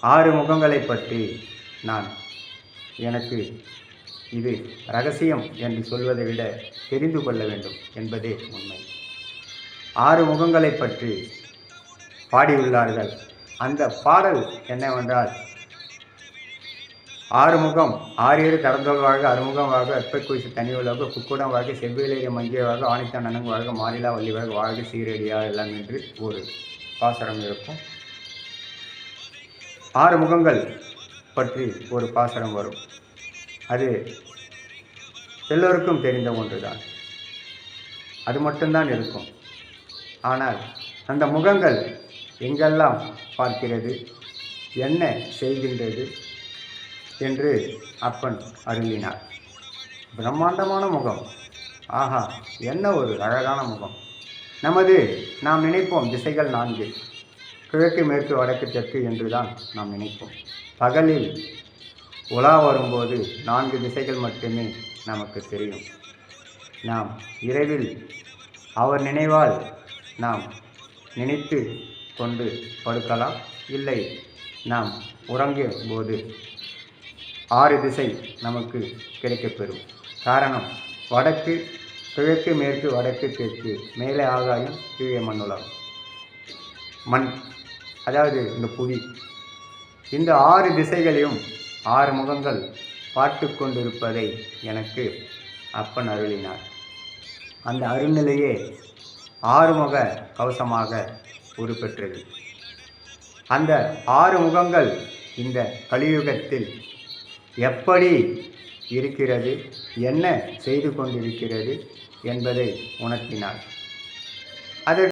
6 முகங்களை பற்றி நான் எனக்கு இது ரகசியம் என்று சொல்வதை விட தெரிந்து கொள்ள வேண்டும் என்பதே உண்மை. 6 முகங்களை பற்றி பாடியுள்ளார்கள். அந்த பாடல் என்னவென்றால், 6 முகம் ஆறியறு கடந்தோள் வாழ்க, அறுமுகம் வாழ்க, அற்பக்குவிசு தனி உலக, குக்குடம் வாழ்க, செவ்விலேய மங்கிய வாழ்க, ஆணித்தான் நனங்கு வாழ்க, மாறிலா வள்ளி வாழ்க, வாழ்க சீரடியா எல்லாம் என்று ஒரு பாசரம் இருக்கும். 6 முகங்கள் பற்றி ஒரு பாசரம் வரும். அது எல்லோருக்கும் தெரிந்த ஒன்றுதான். அது மட்டும்தான் இருக்கும். ஆனால் அந்த முகங்கள் எங்கெல்லாம் பார்க்கிறது, என்ன செய்கின்றது என்று அப்பன் அருளினார். பிரம்மாண்டமான முகம், ஆஹா என்ன ஒரு அழகான முகம். நாம் நினைப்போம் திசைகள் 4, கிழக்கு மேற்கு வடக்கு தெற்கு என்றுதான் நாம் நினைப்போம். பகலில் உலா வரும்போது 4 திசைகள் மட்டுமே நமக்கு தெரியும். நாம் இரவில் அவர் நினைவால் நாம் நினைத்து கொண்டு படுக்கலாம். இல்லை, நாம் உறங்கும் போது 6 திசை நமக்கு கிடைக்கப்பெறும். காரணம், வடக்கு கிழக்கு மேற்கு வடக்கு தெற்கு, மேலே ஆகாயம் கீழே மண்ணுலகம். மண் அதாவது இந்த புவி. இந்த 6 திசைகளையும் 6 முகங்கள் பார்த்து கொண்டிருப்பதை எனக்கு அப்பன் அருளினார். அந்த அருள்நிலையே 6 முக கவசமாக உருப்பெற்றது. அந்த 6 முகங்கள் இந்த கலியுகத்தில் எப்படி இருக்கிறது, என்ன செய்து கொண்டிருக்கிறது என்பதை உணர்த்தினார். அதற்கு